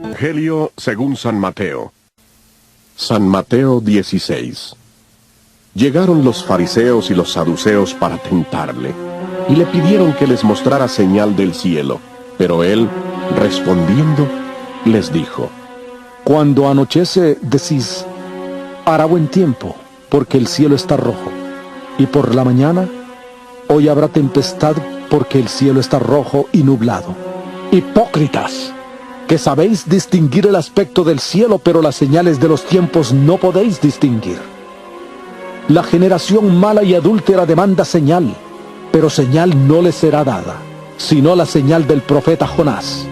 Evangelio según San Mateo. San Mateo 16. Llegaron los fariseos y los saduceos para tentarle, y le pidieron que les mostrara señal del cielo. Pero él, respondiendo, les dijo: Cuando anochece, decís, hará buen tiempo, porque el cielo está rojo. Y por la mañana, hoy habrá tempestad, porque el cielo está rojo y nublado. Hipócritas, que sabéis distinguir el aspecto del cielo, pero las señales de los tiempos no podéis distinguir. La generación mala y adúltera demanda señal, pero señal no les será dada, sino la señal del profeta Jonás.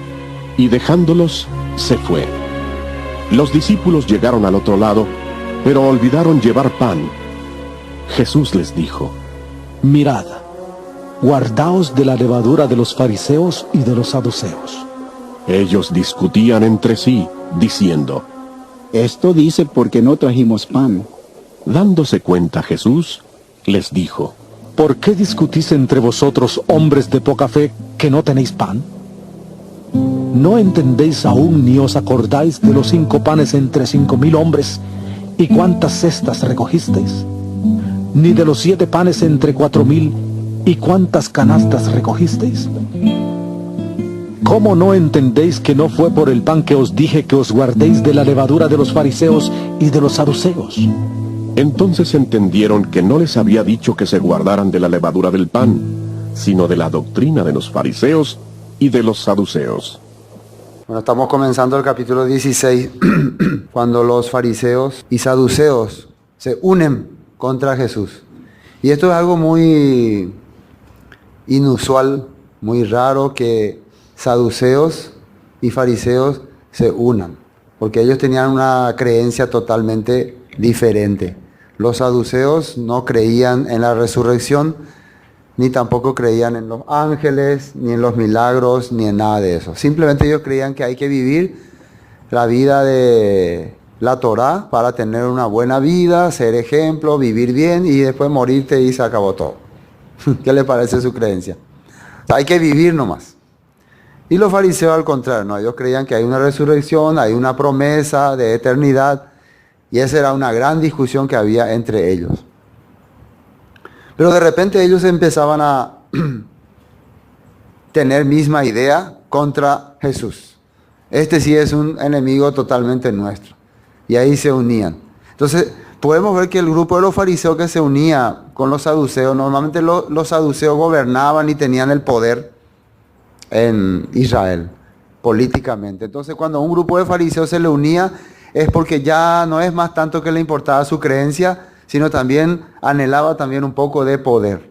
Y dejándolos, se fue. Los discípulos llegaron al otro lado, pero olvidaron llevar pan. Jesús les dijo: Mirad, guardaos de la levadura de los fariseos y de los saduceos. Ellos discutían entre sí, diciendo: Esto dice porque no trajimos pan. Dándose cuenta Jesús, les dijo: ¿Por qué discutís entre vosotros, hombres de poca fe, que no tenéis pan? ¿No entendéis aún ni os acordáis de los 5 panes entre 5,000 hombres, y cuántas cestas recogisteis? ¿Ni de los 7 panes entre 4,000, y cuántas canastas recogisteis? ¿Cómo no entendéis que no fue por el pan que os dije que os guardéis de la levadura de los fariseos y de los saduceos? Entonces entendieron que no les había dicho que se guardaran de la levadura del pan, sino de la doctrina de los fariseos y de los saduceos. Bueno, estamos comenzando el capítulo 16, cuando los fariseos y saduceos se unen contra Jesús. Y esto es algo muy inusual, muy raro, que saduceos y fariseos se unan, porque ellos tenían una creencia totalmente diferente. Los saduceos no creían en la resurrección, ni tampoco creían en los ángeles, ni en los milagros, ni en nada de eso. Simplemente ellos creían que hay que vivir la vida de la Torá para tener una buena vida, ser ejemplo, vivir bien y después morirte y se acabó todo. ¿Qué le parece su creencia? O sea, hay que vivir nomás. Y los fariseos al contrario, ¿no? Ellos creían que hay una resurrección, hay una promesa de eternidad, y esa era una gran discusión que había entre ellos. Pero de repente ellos empezaban a tener misma idea contra Jesús. Este sí es un enemigo totalmente nuestro. Y ahí se unían. Entonces podemos ver que el grupo de los fariseos que se unía con los saduceos, normalmente los saduceos gobernaban y tenían el poder en Israel, políticamente. Entonces cuando un grupo de fariseos se le unía, es porque ya no es más tanto que le importaba su creencia, sino también anhelaba también un poco de poder.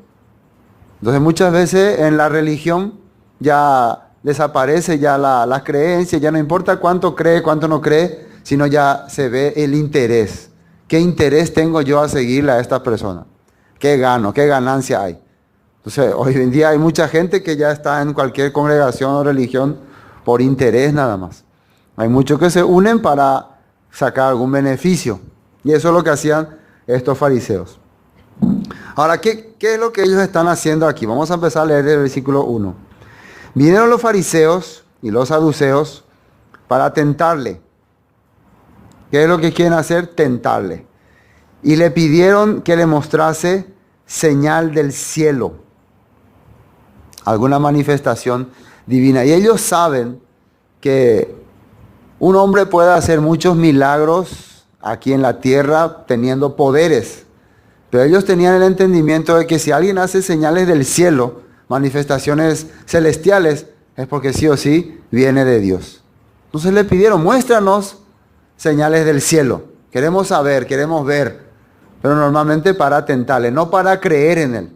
Entonces muchas veces en la religión ya desaparece ya la creencia, ya no importa cuánto cree, cuánto no cree, sino ya se ve el interés. ¿Qué interés tengo yo a seguirle a esta persona? ¿Qué gano? ¿Qué ganancia hay? Entonces hoy en día hay mucha gente que ya está en cualquier congregación o religión por interés nada más. Hay muchos que se unen para sacar algún beneficio. Y eso es lo que hacían estos fariseos. Ahora, ¿qué es lo que ellos están haciendo aquí? Vamos a empezar a leer el versículo 1. Vinieron los fariseos y los saduceos para tentarle. ¿Qué es lo que quieren hacer? Tentarle. Y le pidieron que le mostrase señal del cielo, alguna manifestación divina. Y ellos saben que un hombre puede hacer muchos milagros aquí en la tierra teniendo poderes, pero ellos tenían el entendimiento de que si alguien hace señales del cielo, manifestaciones celestiales, es porque sí o sí viene de Dios. Entonces le pidieron: muéstranos señales del cielo. Queremos saber, queremos ver, pero normalmente para tentarle, no para creer en él.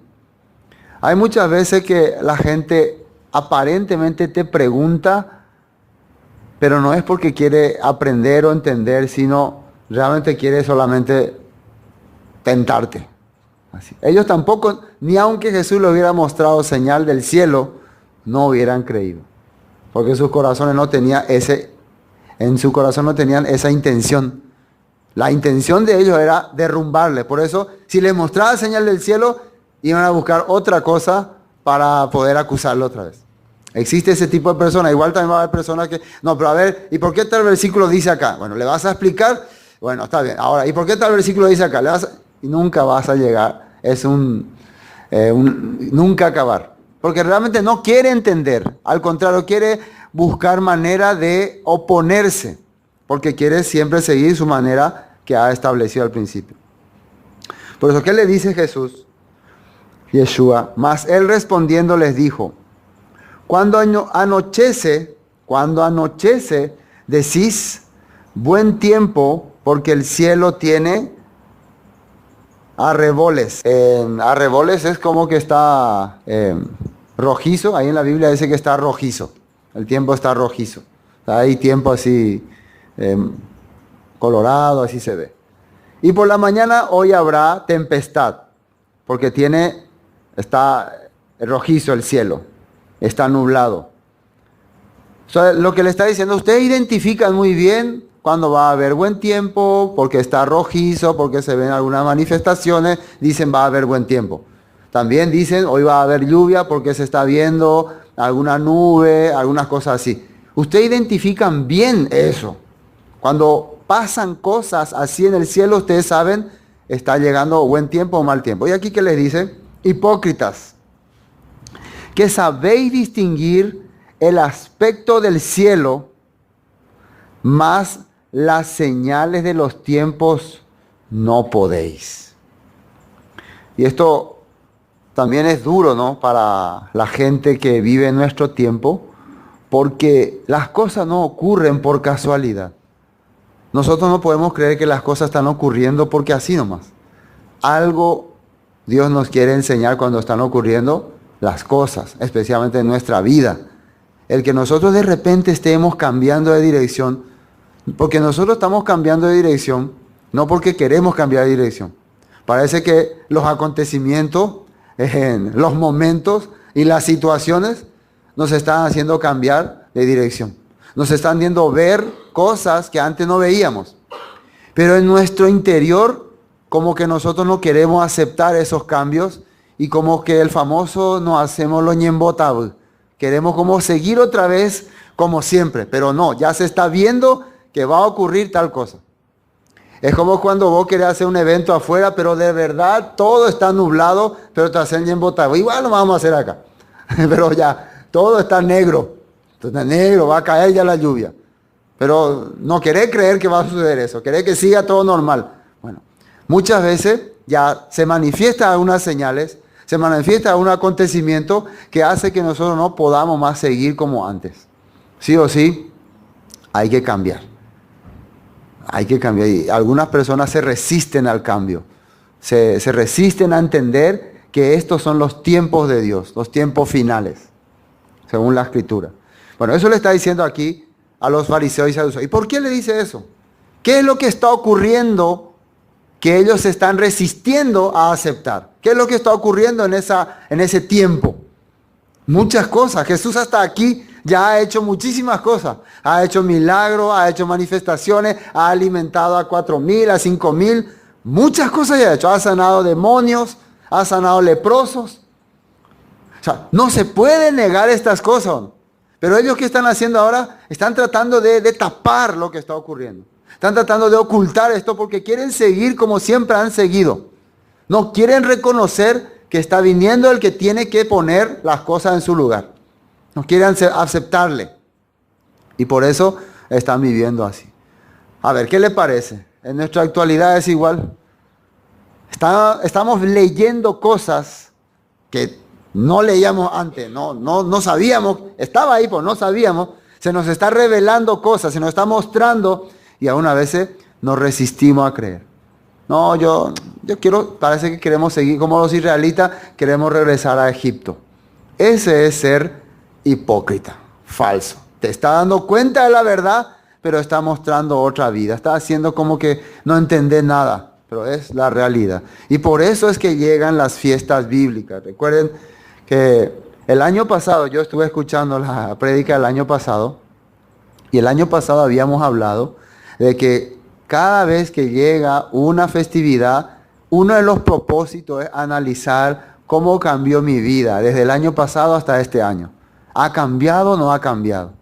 Hay muchas veces que la gente aparentemente te pregunta, pero no es porque quiere aprender o entender, sino realmente quiere solamente tentarte. Así. Ellos tampoco, ni aunque Jesús le hubiera mostrado señal del cielo, no hubieran creído. Porque sus corazones no tenían en su corazón no tenían esa intención. La intención de ellos era derrumbarle. Por eso, si les mostraba señal del cielo, iban a buscar otra cosa para poder acusarlo otra vez. Existe ese tipo de personas. Igual también va a haber personas que, no, pero a ver, ¿y por qué tal versículo dice acá? Bueno, ¿le vas a explicar? Bueno, está bien. Ahora, ¿y por qué tal versículo dice acá? Y nunca vas a llegar. Es nunca acabar. Porque realmente no quiere entender. Al contrario, quiere buscar manera de oponerse. Porque quiere siempre seguir su manera que ha establecido al principio. Por eso, ¿qué le dice Jesús? Yeshua, mas él respondiendo les dijo, cuando anochece, decís buen tiempo, porque el cielo tiene arreboles. Arreboles es como que está rojizo, ahí en la Biblia dice que está rojizo, el tiempo está rojizo. Hay tiempo así colorado, así se ve. Y por la mañana hoy habrá tempestad, porque está rojizo el cielo, está nublado. O sea, lo que le está diciendo, ustedes identifican muy bien cuando va a haber buen tiempo, porque está rojizo, porque se ven algunas manifestaciones, dicen va a haber buen tiempo. También dicen hoy va a haber lluvia porque se está viendo alguna nube, algunas cosas así. Ustedes identifican bien eso. Cuando pasan cosas así en el cielo, ustedes saben, está llegando buen tiempo o mal tiempo. Y aquí que les dice, hipócritas, que sabéis distinguir el aspecto del cielo, mas las señales de los tiempos no podéis. Y esto también es duro, ¿no? Para la gente que vive en nuestro tiempo, porque las cosas no ocurren por casualidad. Nosotros no podemos creer que las cosas están ocurriendo porque así nomás. Algo Dios nos quiere enseñar cuando están ocurriendo las cosas, especialmente en nuestra vida. El que nosotros de repente estemos cambiando de dirección, porque nosotros estamos cambiando de dirección, no porque queremos cambiar de dirección. Parece que los acontecimientos, los momentos y las situaciones nos están haciendo cambiar de dirección. Nos están viendo ver cosas que antes no veíamos. Pero en nuestro interior, como que nosotros no queremos aceptar esos cambios y como que el famoso no hacemos lo ñembotable. Queremos como seguir otra vez como siempre, pero no, ya se está viendo que va a ocurrir tal cosa. Es como cuando vos querés hacer un evento afuera, pero de verdad todo está nublado, pero te hacen ñembotable. Igual lo vamos a hacer acá, pero ya todo está negro. Está negro, va a caer ya la lluvia. Pero no querés creer que va a suceder eso, querés que siga todo normal. Bueno, muchas veces ya se manifiestan algunas señales, se manifiesta un acontecimiento que hace que nosotros no podamos más seguir como antes. Sí o sí, hay que cambiar. Hay que cambiar. Y algunas personas se resisten al cambio. Se resisten a entender que estos son los tiempos de Dios, los tiempos finales, según la Escritura. Bueno, eso le está diciendo aquí a los fariseos y saduceos. ¿Y por qué le dice eso? ¿Qué es lo que está ocurriendo que ellos se están resistiendo a aceptar? ¿Qué es lo que está ocurriendo en ese tiempo? Muchas cosas. Jesús hasta aquí ya ha hecho muchísimas cosas. Ha hecho milagros, ha hecho manifestaciones, ha alimentado a 4,000, a 5,000. Muchas cosas ya ha hecho. Ha sanado demonios, ha sanado leprosos. O sea, no se puede negar estas cosas. Pero ellos, ¿qué están haciendo ahora? Están tratando de tapar lo que está ocurriendo. Están tratando de ocultar esto porque quieren seguir como siempre han seguido. No quieren reconocer que está viniendo el que tiene que poner las cosas en su lugar. No quieren aceptarle. Y por eso están viviendo así. A ver, ¿qué le parece? En nuestra actualidad es igual. Estamos leyendo cosas que no leíamos antes, no sabíamos, estaba ahí, pero no sabíamos. Se nos está revelando cosas, se nos está mostrando y aún a veces nos resistimos a creer. No, yo quiero, parece que queremos seguir como los israelitas, queremos regresar a Egipto. Ese es ser hipócrita, falso. Te está dando cuenta de la verdad, pero está mostrando otra vida. Está haciendo como que no entendés nada, pero es la realidad. Y por eso es que llegan las fiestas bíblicas. Recuerden que el año pasado, yo estuve escuchando la prédica del año pasado, y el año pasado habíamos hablado de que cada vez que llega una festividad, uno de los propósitos es analizar cómo cambió mi vida desde el año pasado hasta este año. ¿Ha cambiado o no ha cambiado?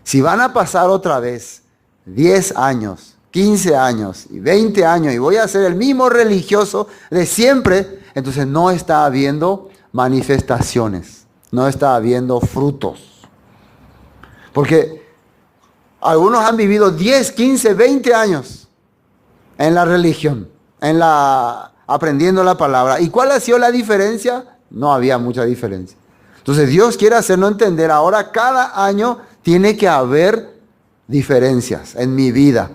Si van a pasar otra vez 10 años, 15 años y 20 años y voy a ser el mismo religioso de siempre, entonces no está habiendo manifestaciones, no está habiendo frutos. Porque algunos han vivido 10, 15, 20 años en la religión, aprendiendo la palabra. ¿Y cuál ha sido la diferencia? No había mucha diferencia. Entonces Dios quiere hacernos entender, ahora cada año tiene que haber diferencias en mi vida.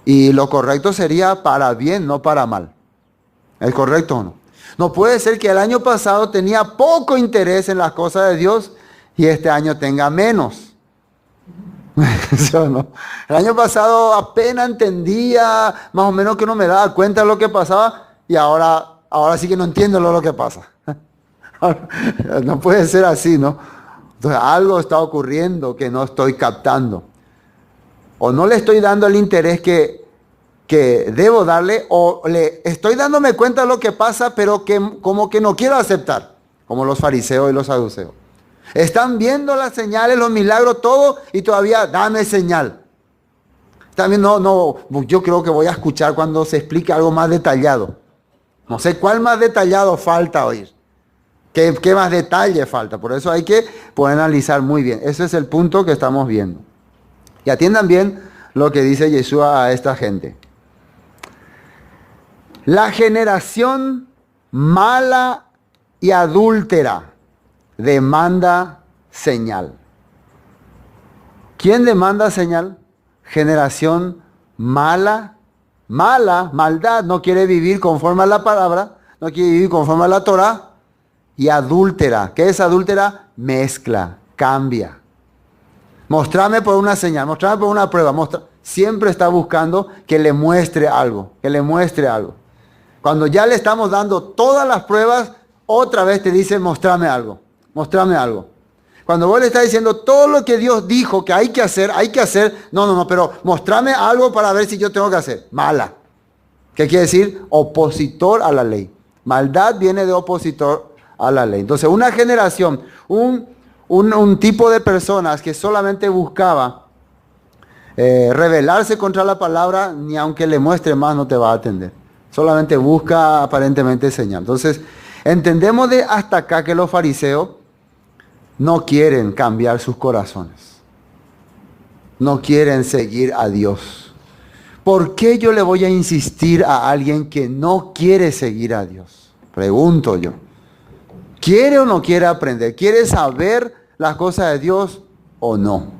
Y lo correcto sería para bien, no para mal. ¿Es correcto o no? No puede ser que el año pasado tenía poco interés en las cosas de Dios y este año tenga menos. Eso no. El año pasado apenas entendía, más o menos que no me daba cuenta de lo que pasaba y ahora sí que no entiendo lo que pasa. No puede ser así, ¿no? Entonces algo está ocurriendo que no estoy captando. O no le estoy dando el interés que debo darle, o le estoy dándome cuenta de lo que pasa, pero que como que no quiero aceptar, como los fariseos y los saduceos. Están viendo las señales, los milagros, todo, y todavía dame señal. También yo creo que voy a escuchar cuando se explique algo más detallado. No sé cuál más detallado falta oír. ¿Qué más detalle falta? Por eso hay que poder analizar muy bien. Ese es el punto que estamos viendo. Y atiendan bien lo que dice Yeshua a esta gente. La generación mala y adúltera demanda señal. ¿Quién demanda señal? Generación maldad, no quiere vivir conforme a la palabra, no quiere vivir conforme a la Torah. Y adúltera. ¿Qué es adúltera? Mezcla, cambia. Mostrame por una señal, mostrame por una prueba. Siempre está buscando que le muestre algo, que le muestre algo. Cuando ya le estamos dando todas las pruebas, otra vez te dice, mostrame algo, mostrame algo. Cuando vos le estás diciendo todo lo que Dios dijo que hay que hacer, no, pero mostrame algo para ver si yo tengo que hacer. Mala. ¿Qué quiere decir? Opositor a la ley. Maldad viene de opositor a la ley. Entonces, una generación, un tipo de personas que solamente buscaba rebelarse contra la palabra, ni aunque le muestre más no te va a atender. Solamente busca aparentemente señal. Entonces, entendemos de hasta acá que los fariseos no quieren cambiar sus corazones. No quieren seguir a Dios. ¿Por qué yo le voy a insistir a alguien que no quiere seguir a Dios? Pregunto yo. ¿Quiere o no quiere aprender? ¿Quiere saber las cosas de Dios o no?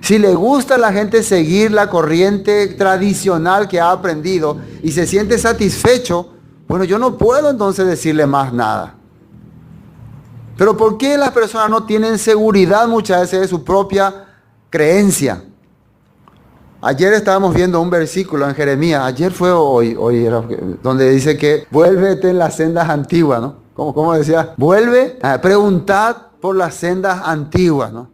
Si le gusta a la gente seguir la corriente tradicional que ha aprendido y se siente satisfecho, bueno, yo no puedo entonces decirle más nada. Pero ¿por qué las personas no tienen seguridad muchas veces de su propia creencia? Ayer estábamos viendo un versículo en Jeremías, ayer fue hoy era, donde dice que vuélvete en las sendas antiguas, ¿no? ¿Cómo decía? Vuelve, preguntad por las sendas antiguas, ¿no?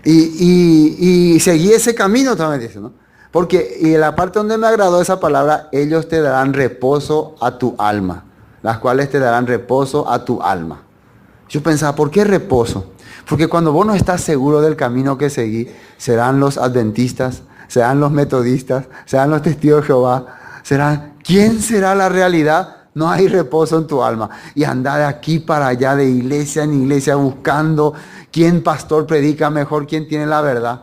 Y seguí ese camino también, dice, ¿no? Porque, y la parte donde me agradó esa palabra, ellos te darán reposo a tu alma, las cuales te darán reposo a tu alma. Yo pensaba, ¿por qué reposo? Porque cuando vos no estás seguro del camino que seguí, serán los adventistas, serán los metodistas, serán los testigos de Jehová, ¿quién será la realidad? No hay reposo en tu alma. Y andar de aquí para allá, de iglesia en iglesia, buscando quién pastor predica mejor, quién tiene la verdad.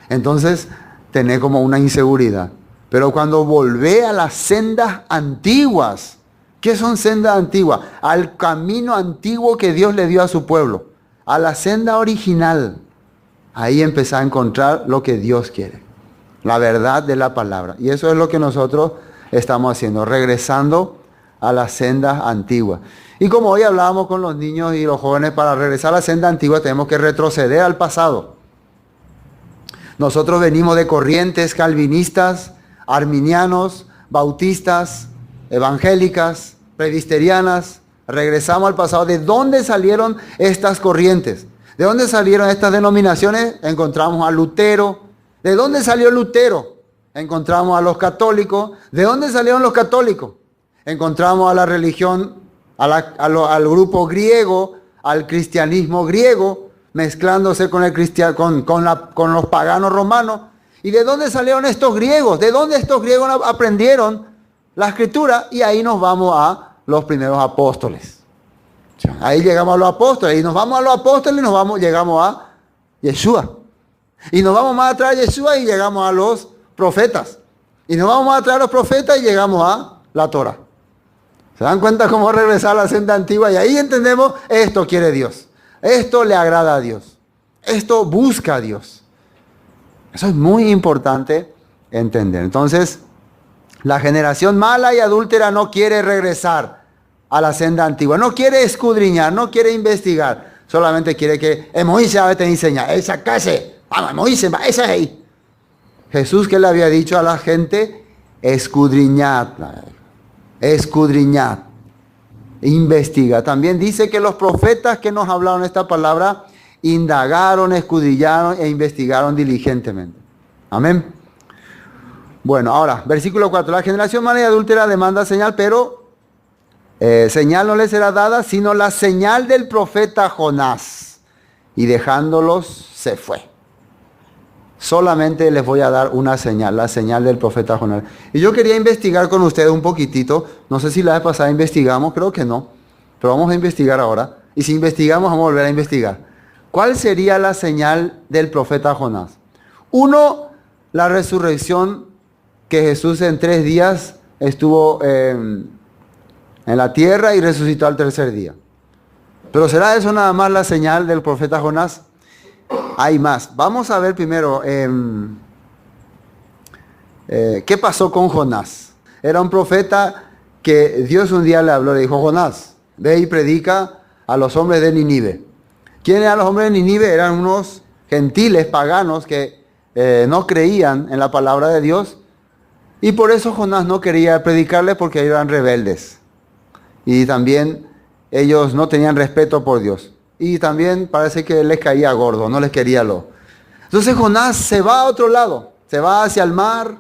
Entonces, tener como una inseguridad. Pero cuando volvé a las sendas antiguas, ¿qué son sendas antiguas? Al camino antiguo que Dios le dio a su pueblo. A la senda original. Ahí empecé a encontrar lo que Dios quiere. La verdad de la palabra. Y eso es lo que nosotros estamos haciendo. Regresando a las sendas antiguas. Y como hoy hablábamos con los niños y los jóvenes, para regresar a la senda antigua tenemos que retroceder al pasado. Nosotros venimos de corrientes calvinistas, arminianos, bautistas, evangélicas, presbiterianas. Regresamos al pasado. ¿De dónde salieron estas corrientes? ¿De dónde salieron estas denominaciones? Encontramos a Lutero. ¿De dónde salió Lutero? Encontramos a los católicos. ¿De dónde salieron los católicos? Encontramos a la religión, al grupo griego, al cristianismo griego, mezclándose con, con los paganos romanos. ¿Y de dónde salieron estos griegos? ¿De dónde estos griegos aprendieron la escritura? Y ahí nos vamos a los primeros apóstoles. Ahí llegamos a los apóstoles. Y nos vamos a los apóstoles y llegamos a Yeshua. Y nos vamos más atrás de Yeshua y llegamos a los profetas. Y nos vamos más atrás de los profetas y llegamos a la Torah. ¿Se dan cuenta cómo regresar a la senda antigua? Y ahí entendemos, esto quiere Dios. Esto le agrada a Dios. Esto busca a Dios. Eso es muy importante entender. Entonces, la generación mala y adúltera no quiere regresar a la senda antigua. No quiere escudriñar, no quiere investigar. Solamente quiere que Moisés te enseña. Esa casa, vamos, Moisés, esa es ahí. Jesús, que le había dicho a la gente, escudriñad, escudriñad, investiga. También dice que los profetas que nos hablaron esta palabra indagaron, escudriñaron e investigaron diligentemente. Amén. Bueno, ahora, versículo 4. La generación mala y adúltera demanda señal, pero señal no le será dada, sino la señal del profeta Jonás. Y dejándolos, se fue. Solamente les voy a dar una señal, la señal del profeta Jonás. Y yo quería investigar con ustedes un poquitito. No sé si la vez pasada investigamos, creo que no. Pero vamos a investigar ahora. Y si investigamos, vamos a volver a investigar. ¿Cuál sería la señal del profeta Jonás? Uno, la resurrección, que Jesús en 3 días estuvo en la tierra y resucitó al tercer día. Pero ¿será eso nada más la señal del profeta Jonás? Hay más. Vamos a ver primero qué pasó con Jonás. Era un profeta que Dios un día le habló, le dijo: Jonás, ve y predica a los hombres de Nínive. ¿Quiénes eran los hombres de Nínive? Eran unos gentiles paganos que no creían en la palabra de Dios. Y por eso Jonás no quería predicarles, porque eran rebeldes. Y también ellos no tenían respeto por Dios. Y también parece que les caía gordo, no les quería lo. Entonces Jonás se va a otro lado, se va hacia el mar,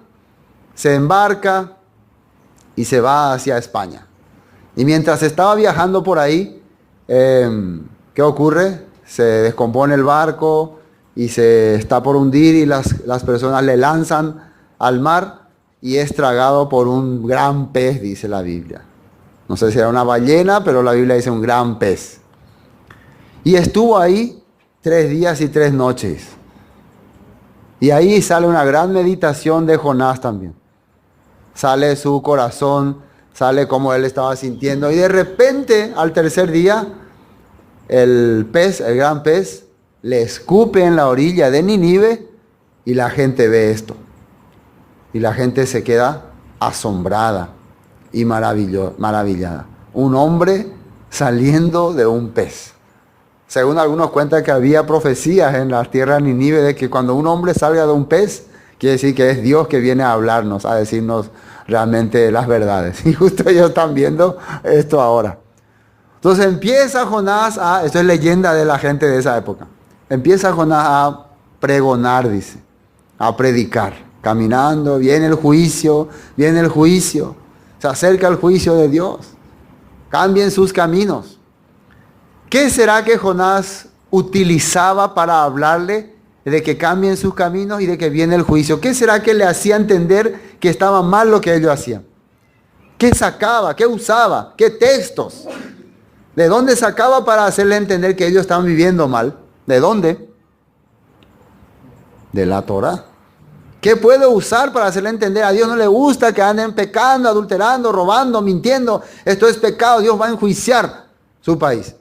se embarca y se va hacia España. Y mientras estaba viajando por ahí, ¿qué ocurre? Se descompone el barco y se está por hundir, y las personas le lanzan al mar y es tragado por un gran pez, dice la Biblia. No sé si era una ballena, pero la Biblia dice un gran pez. Y estuvo ahí 3 días y 3 noches. Y ahí sale una gran meditación de Jonás también. Sale su corazón, sale cómo él estaba sintiendo. Y de repente, al tercer día, el gran pez, le escupe en la orilla de Nínive, y la gente ve esto. Y la gente se queda asombrada y maravillada. Un hombre saliendo de un pez. Según algunos cuentan que había profecías en la tierra de Nínive de que cuando un hombre salga de un pez, quiere decir que es Dios que viene a hablarnos, a decirnos realmente las verdades. Y justo ellos están viendo esto ahora. Entonces empieza Jonás esto es leyenda de la gente de esa época. Empieza Jonás a pregonar, dice, a predicar, caminando, viene el juicio, se acerca el juicio de Dios. Cambien sus caminos. ¿Qué será que Jonás utilizaba para hablarle de que cambien sus caminos y de que viene el juicio? ¿Qué será que le hacía entender que estaba mal lo que ellos hacían? ¿Qué sacaba? ¿Qué usaba? ¿Qué textos? ¿De dónde sacaba para hacerle entender que ellos estaban viviendo mal? ¿De dónde? De la Torah. ¿Qué puede usar para hacerle entender? A Dios no le gusta que anden pecando, adulterando, robando, mintiendo. Esto es pecado. Dios va a enjuiciar su país.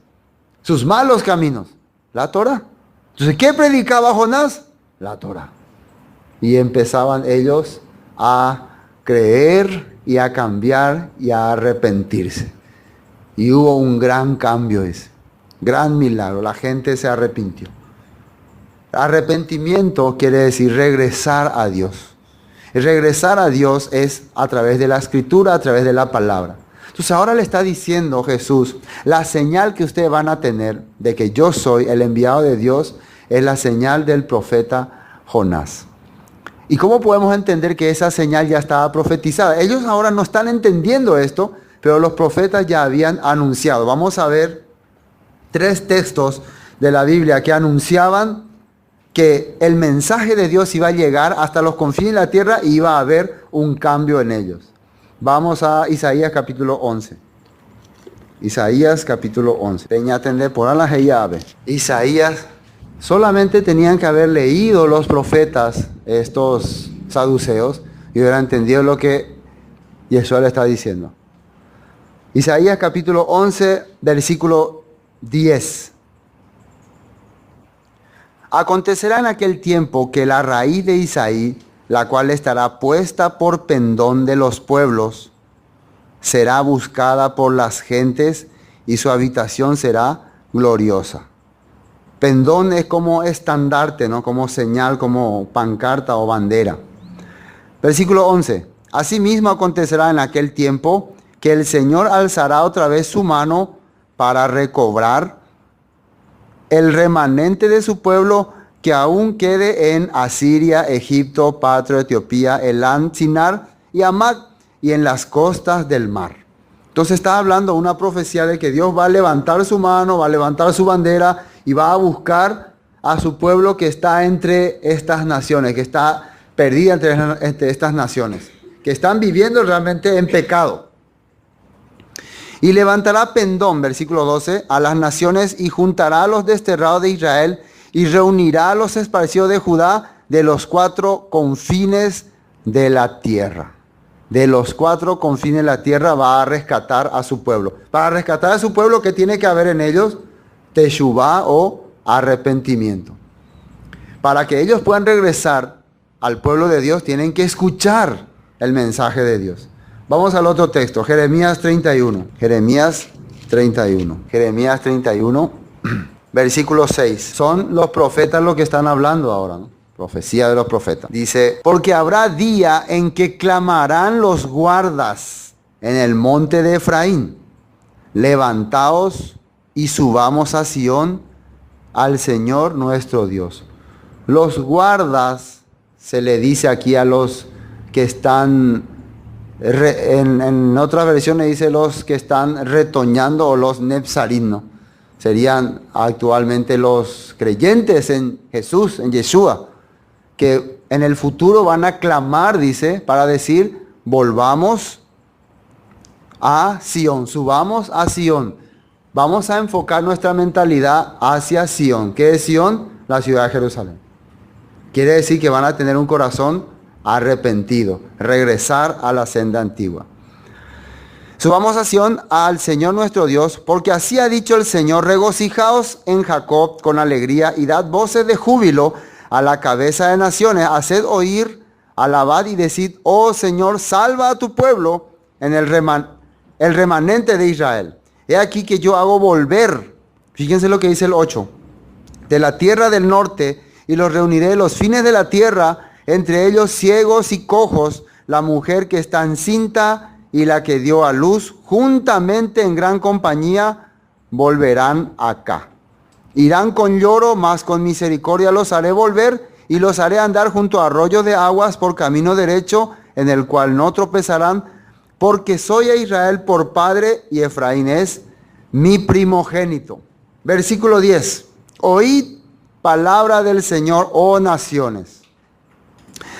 Sus malos caminos. La Torah. Entonces, ¿qué predicaba Jonás? La Torah. Y empezaban ellos a creer y a cambiar y a arrepentirse. Y hubo un gran cambio ese. Gran milagro. La gente se arrepintió. Arrepentimiento quiere decir regresar a Dios. Y regresar a Dios es a través de la Escritura, a través de la palabra. Entonces ahora le está diciendo Jesús, la señal que ustedes van a tener de que yo soy el enviado de Dios es la señal del profeta Jonás. ¿Y cómo podemos entender que esa señal ya estaba profetizada? Ellos ahora no están entendiendo esto, pero los profetas ya habían anunciado. Vamos a ver 3 textos de la Biblia que anunciaban que el mensaje de Dios iba a llegar hasta los confines de la tierra y iba a haber un cambio en ellos. Vamos a Isaías capítulo 11. Isaías capítulo 11. Teña atender por la llave. Isaías, solamente tenían que haber leído los profetas, estos saduceos, y hubieran entendido lo que Yeshua le está diciendo. Isaías capítulo 11, versículo 10. Acontecerá en aquel tiempo que la raíz de Isaí, la cual estará puesta por pendón de los pueblos, será buscada por las gentes y su habitación será gloriosa. Pendón es como estandarte, ¿no? Como señal, como pancarta o bandera. Versículo 11. Asimismo acontecerá en aquel tiempo que el Señor alzará otra vez su mano para recobrar el remanente de su pueblo que aún quede en Asiria, Egipto, Patro, Etiopía, Elam, Sinar y Hamac y en las costas del mar. Entonces está hablando una profecía de que Dios va a levantar su mano, va a levantar su bandera y va a buscar a su pueblo que está entre estas naciones, que está perdida entre estas naciones, que están viviendo realmente en pecado. Y levantará pendón, versículo 12, a las naciones y juntará a los desterrados de Israel y reunirá a los esparcidos de Judá de los 4 confines de la tierra. De los 4 confines de la tierra va a rescatar a su pueblo. Para rescatar a su pueblo, ¿qué tiene que haber en ellos? Teshuvá o arrepentimiento. Para que ellos puedan regresar al pueblo de Dios, tienen que escuchar el mensaje de Dios. Vamos al otro texto, Jeremías 31. Jeremías 31. Jeremías 31, versículo 6. Son los profetas los que están hablando ahora, ¿no? Profecía de los profetas. Dice, porque habrá día en que clamarán los guardas en el monte de Efraín. Levantaos y subamos a Sión al Señor nuestro Dios. Los guardas, se le dice aquí a los que están... En otras versiones dice los que están retoñando o los nepsarim, ¿no? Serían actualmente los creyentes en Jesús, en Yeshua, que en el futuro van a clamar, dice, para decir, volvamos a Sión, subamos a Sión. Vamos a enfocar nuestra mentalidad hacia Sión. ¿Qué es Sión? La ciudad de Jerusalén. Quiere decir que van a tener un corazón arrepentido, regresar a la senda antigua. Subamos a Sión al Señor nuestro Dios, porque así ha dicho el Señor, regocijaos en Jacob con alegría y dad voces de júbilo a la cabeza de naciones, haced oír, alabad y decid, oh Señor, salva a tu pueblo en el remanente de Israel. He aquí que yo hago volver, fíjense lo que dice el 8, de la tierra del norte y los reuniré de los fines de la tierra, entre ellos ciegos y cojos, la mujer que está encinta y la que dio a luz, juntamente en gran compañía, volverán acá. Irán con lloro, mas con misericordia los haré volver, y los haré andar junto a arroyos de aguas por camino derecho, en el cual no tropezarán, porque soy a Israel por padre, y Efraín es mi primogénito. Versículo 10. Oíd palabra del Señor, oh naciones.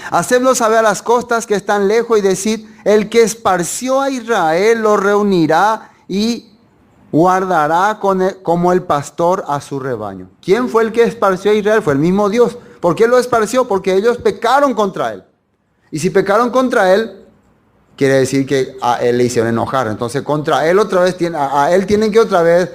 Hacedlo saber a las costas que están lejos y decid, el que esparció a Israel lo reunirá y guardará como el pastor a su rebaño. ¿Quién fue el que esparció a Israel? Fue el mismo Dios. ¿Por qué lo esparció? Porque ellos pecaron contra él. Y si pecaron contra él, quiere decir que a él le hicieron enojar. Entonces contra él otra vez, a él tienen que otra vez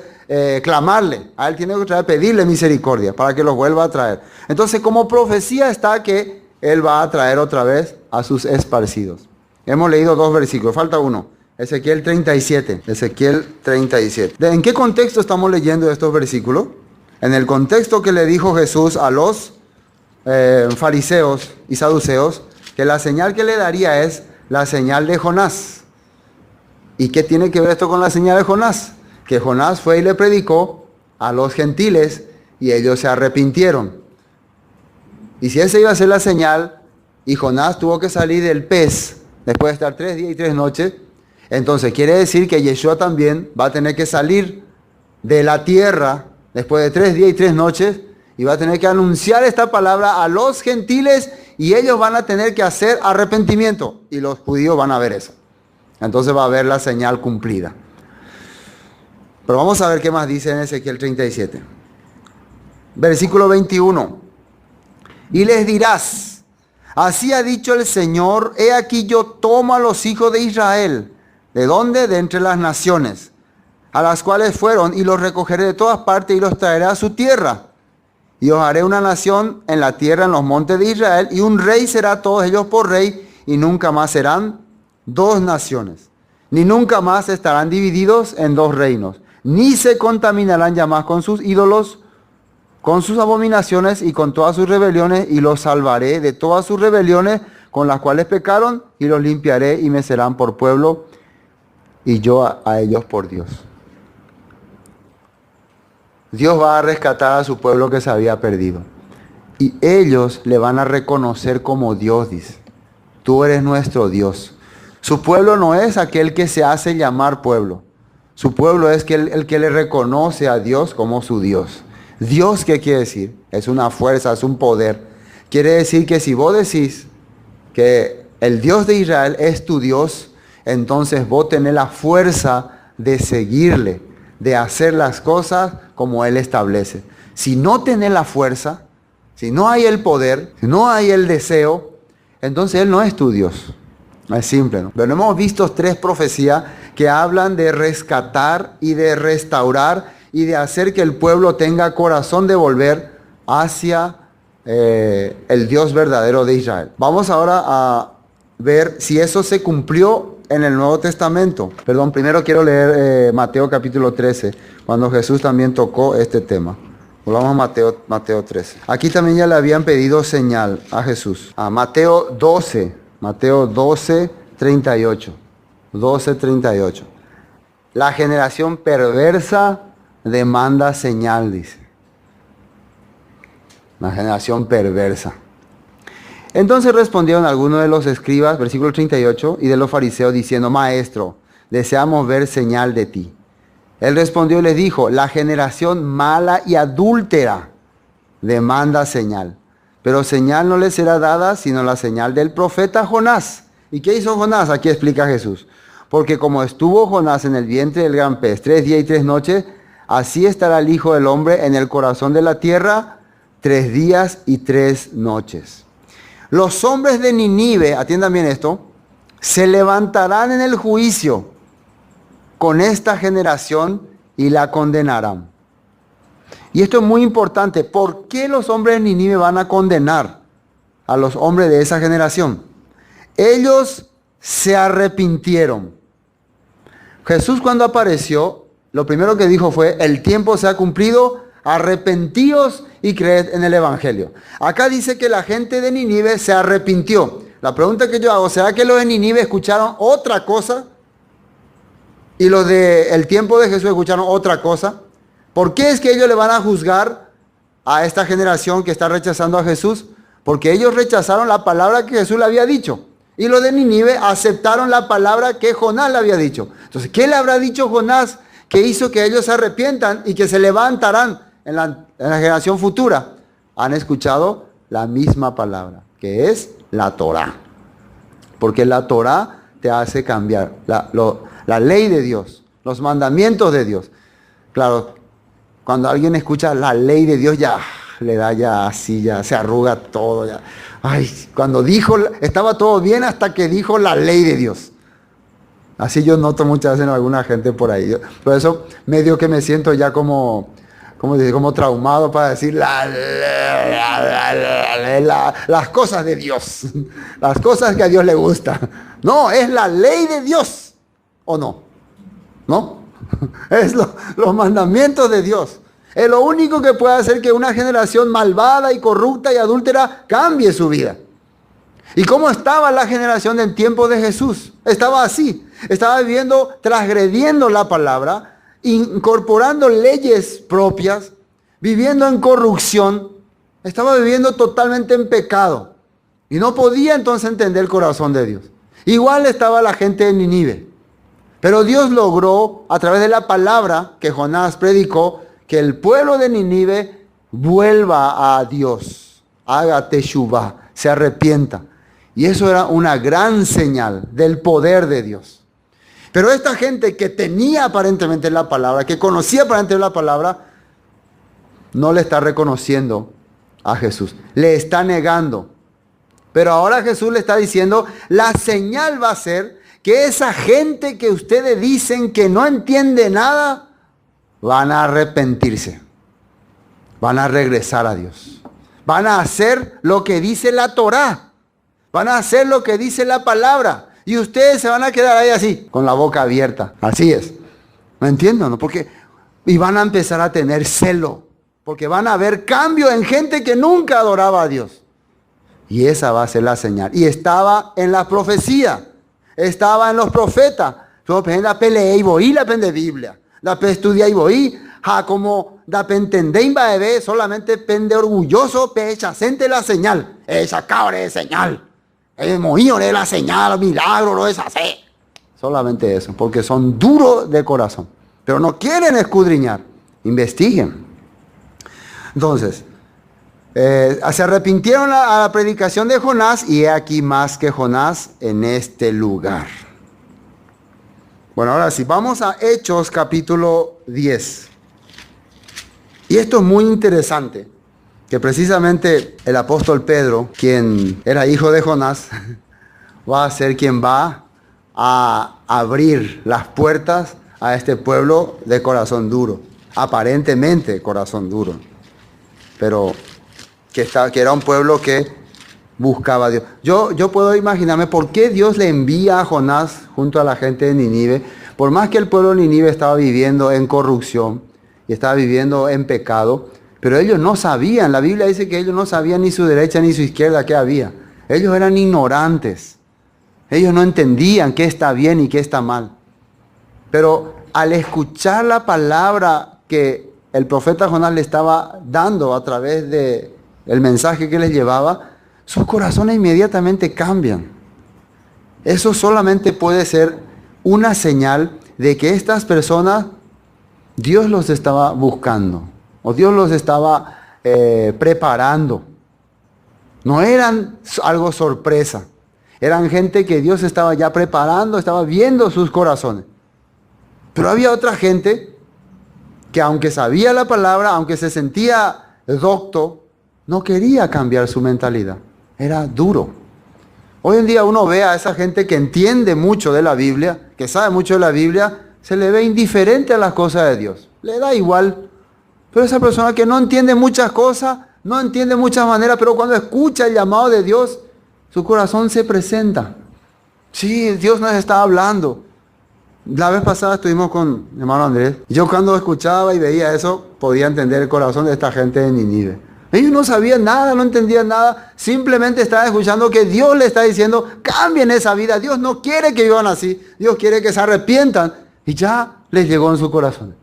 clamarle. A él tienen que otra vez pedirle misericordia para que los vuelva a traer. Entonces como profecía está que él va a traer otra vez a sus esparcidos. Hemos leído 2 versículos, falta uno. Ezequiel 37. Ezequiel 37. ¿En qué contexto estamos leyendo estos versículos? En el contexto que le dijo Jesús a los fariseos y saduceos, que la señal que le daría es la señal de Jonás. ¿Y qué tiene que ver esto con la señal de Jonás? Que Jonás fue y le predicó a los gentiles y ellos se arrepintieron. Y si esa iba a ser la señal, y Jonás tuvo que salir del pez después de estar 3 días y 3 noches, entonces quiere decir que Yeshua también va a tener que salir de la tierra, después de 3 días y 3 noches, y va a tener que anunciar esta palabra a los gentiles, y ellos van a tener que hacer arrepentimiento, y los judíos van a ver eso. Entonces va a haber la señal cumplida. Pero vamos a ver qué más dice en Ezequiel 37. Versículo 21. Y les dirás, así ha dicho el Señor, he aquí yo tomo a los hijos de Israel. ¿De dónde? De entre las naciones, a las cuales fueron, y los recogeré de todas partes y los traeré a su tierra. Y os haré una nación en la tierra, en los montes de Israel, y un rey será a todos ellos por rey, y nunca más serán 2 naciones, ni nunca más estarán divididos en 2 reinos, ni se contaminarán ya más con sus ídolos, con sus abominaciones y con todas sus rebeliones, y los salvaré de todas sus rebeliones con las cuales pecaron, y los limpiaré y me serán por pueblo, y yo a ellos por Dios. Dios va a rescatar a su pueblo que se había perdido. Y ellos le van a reconocer como Dios, dice. Tú eres nuestro Dios. Su pueblo no es aquel que se hace llamar pueblo. Su pueblo es el que le reconoce a Dios como su Dios. Dios, ¿qué quiere decir? Es una fuerza, es un poder. Quiere decir que si vos decís que el Dios de Israel es tu Dios, entonces vos tenés la fuerza de seguirle, de hacer las cosas como Él establece. Si no tenés la fuerza, si no hay el poder, si no hay el deseo, entonces Él no es tu Dios. Es simple, ¿no? Pero hemos visto 3 profecías que hablan de rescatar y de restaurar y de hacer que el pueblo tenga corazón de volver hacia el Dios verdadero de Israel. Vamos ahora a ver si eso se cumplió en el Nuevo Testamento. Perdón, primero quiero leer Mateo capítulo 13, cuando Jesús también tocó este tema. Volvamos a Mateo 13. Aquí también ya le habían pedido señal a Jesús. A Mateo 12, 38. 12, 38. La generación perversa demanda señal, dice. La generación perversa. Entonces respondieron algunos de los escribas, versículo 38, y de los fariseos diciendo, Maestro, deseamos ver señal de ti. Él respondió y les dijo, la generación mala y adúltera demanda señal. Pero señal no le será dada, sino la señal del profeta Jonás. ¿Y qué hizo Jonás? Aquí explica Jesús. Porque como estuvo Jonás en el vientre del gran pez 3 días y 3 noches, así estará el Hijo del Hombre en el corazón de la tierra 3 días y 3 noches. Los hombres de Ninive, atiendan bien esto, se levantarán en el juicio con esta generación y la condenarán. Y esto es muy importante. ¿Por qué los hombres de Ninive van a condenar a los hombres de esa generación? Ellos se arrepintieron. Jesús cuando apareció, lo primero que dijo fue, el tiempo se ha cumplido, arrepentíos y creed en el Evangelio. Acá dice que la gente de Ninive se arrepintió. La pregunta que yo hago, ¿será que los de Ninive escucharon otra cosa? Y los del tiempo de Jesús escucharon otra cosa. ¿Por qué es que ellos le van a juzgar a esta generación que está rechazando a Jesús? Porque ellos rechazaron la palabra que Jesús le había dicho. Y los de Ninive aceptaron la palabra que Jonás le había dicho. Entonces, ¿qué le habrá dicho Jonás que hizo que ellos se arrepientan y que se levantarán en la generación futura? Han escuchado la misma palabra, que es la Torá. Porque la Torá te hace cambiar la ley de Dios, los mandamientos de Dios. Claro, cuando alguien escucha la ley de Dios, ya le da ya así, ya se arruga todo. Ya. Ay, cuando dijo, estaba todo bien hasta que dijo la ley de Dios. Así yo noto muchas veces en alguna gente por ahí. Por eso medio que me siento ya como traumado para decir las cosas de Dios. Las cosas que a Dios le gusta. No, es la ley de Dios. ¿O no? ¿No? Es los mandamientos de Dios. Es lo único que puede hacer que una generación malvada y corrupta y adúltera cambie su vida. ¿Y cómo estaba la generación del tiempo de Jesús? Estaba así. Estaba viviendo, transgrediendo la palabra, incorporando leyes propias, viviendo en corrupción. Estaba viviendo totalmente en pecado. Y no podía entonces entender el corazón de Dios. Igual estaba la gente de Ninive. Pero Dios logró, a través de la palabra que Jonás predicó, que el pueblo de Nínive vuelva a Dios, haga teshuvah, se arrepienta. Y eso era una gran señal del poder de Dios. Pero esta gente que tenía aparentemente la palabra, que conocía aparentemente la palabra, no le está reconociendo a Jesús, le está negando. Pero ahora Jesús le está diciendo, la señal va a ser que esa gente que ustedes dicen que no entiende nada, van a arrepentirse, van a regresar a Dios, van a hacer lo que dice la Torá, van a hacer lo que dice la palabra, y ustedes se van a quedar ahí así, con la boca abierta. Así es. ¿Me entienden? ¿No? Y van a empezar a tener celo, porque van a ver cambio en gente que nunca adoraba a Dios. Y esa va a ser la señal. Y estaba en la profecía, estaba en los profetas. La pelea y voy, la pende Biblia, la estudia y voy, como da pentendén va a ver, solamente pende orgulloso, pecha, sente la señal, esa cabra de señal. El moío de la señal, milagro, no es así. Solamente eso, porque son duros de corazón. Pero no quieren escudriñar. Investiguen. Entonces, se arrepintieron a la predicación de Jonás, y he aquí más que Jonás en este lugar. Bueno, ahora sí, vamos a Hechos capítulo 10. Y esto es muy interesante. Que precisamente el apóstol Pedro, quien era hijo de Jonás, va a ser quien va a abrir las puertas a este pueblo de corazón duro. Aparentemente corazón duro. Pero que era un pueblo que buscaba a Dios. Yo puedo imaginarme por qué Dios le envía a Jonás junto a la gente de Nínive. Por más que el pueblo de Nínive estaba viviendo en corrupción y estaba viviendo en pecado, pero ellos no sabían, la Biblia dice que ellos no sabían ni su derecha ni su izquierda qué había. Ellos eran ignorantes. Ellos no entendían qué está bien y qué está mal. Pero al escuchar la palabra que el profeta Jonás le estaba dando a través del mensaje que les llevaba, sus corazones inmediatamente cambian. Eso solamente puede ser una señal de que estas personas, Dios los estaba buscando. O Dios los estaba preparando. No eran algo sorpresa. Eran gente que Dios estaba ya preparando, estaba viendo sus corazones. Pero había otra gente que aunque sabía la palabra, aunque se sentía docto, no quería cambiar su mentalidad. Era duro. Hoy en día uno ve a esa gente que entiende mucho de la Biblia, que sabe mucho de la Biblia, se le ve indiferente a las cosas de Dios. Le da igual. Pero esa persona que no entiende muchas cosas, no entiende muchas maneras, pero cuando escucha el llamado de Dios, su corazón se presenta. Sí, Dios nos está hablando. La vez pasada estuvimos con mi hermano Andrés. Yo cuando escuchaba y veía eso, podía entender el corazón de esta gente de Nínive. Ellos no sabían nada, no entendían nada, simplemente estaban escuchando que Dios les está diciendo, cambien esa vida. Dios no quiere que vivan así, Dios quiere que se arrepientan. Y ya les llegó en su corazón.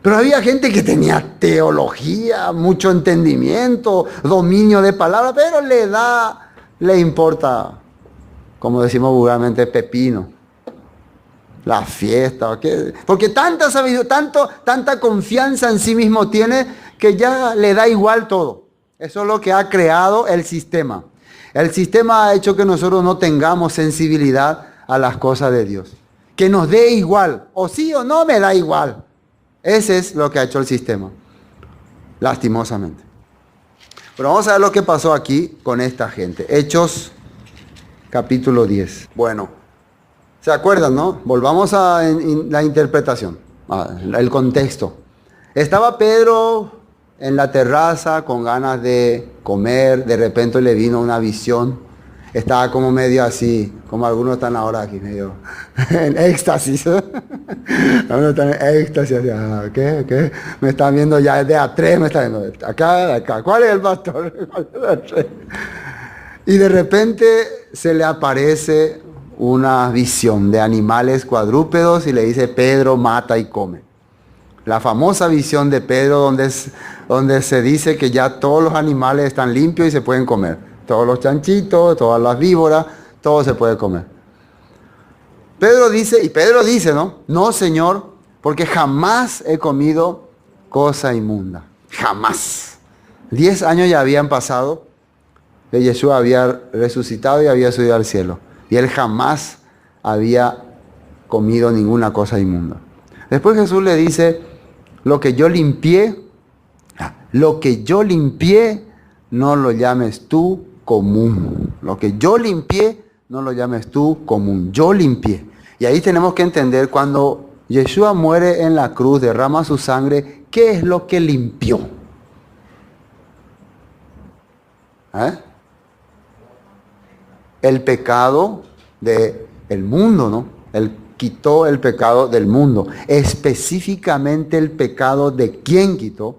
Pero había gente que tenía teología, mucho entendimiento, dominio de palabra, pero le importa, como decimos vulgarmente, pepino. La fiesta, porque tanta sabiduría, tanta confianza en sí mismo tiene que ya le da igual todo. Eso es lo que ha creado el sistema. El sistema ha hecho que nosotros no tengamos sensibilidad a las cosas de Dios. Que nos dé igual, o sí o no me da igual. Ese es lo que ha hecho el sistema, lastimosamente. Pero vamos a ver lo que pasó aquí con esta gente. Hechos, capítulo 10. Bueno, ¿se acuerdan, no? Volvamos a la interpretación, el contexto. Estaba Pedro en la terraza con ganas de comer, de repente le vino una visión. Estaba como medio así, como algunos están ahora aquí, medio en éxtasis. Algunos están en éxtasis, así, ¿qué? Me están viendo ya de A3, me están viendo acá. ¿Cuál es el pastor? Y de repente se le aparece una visión de animales cuadrúpedos y le dice, Pedro, mata y come. La famosa visión de Pedro donde se dice que ya todos los animales están limpios y se pueden comer. Todos los chanchitos, todas las víboras, todo se puede comer. Pedro dice, ¿no? No, Señor, porque jamás he comido cosa inmunda. Jamás. 10 años ya habían pasado, que Jesús había resucitado y había subido al cielo. Y él jamás había comido ninguna cosa inmunda. Después Jesús le dice, lo que yo limpié, no lo llames tú común. Lo que yo limpié, no lo llames tú común. Yo limpié. Y ahí tenemos que entender, cuando Yeshua muere en la cruz, derrama su sangre, ¿qué es lo que limpió? El pecado del mundo, ¿no? Él quitó el pecado del mundo. Específicamente el pecado de quién quitó,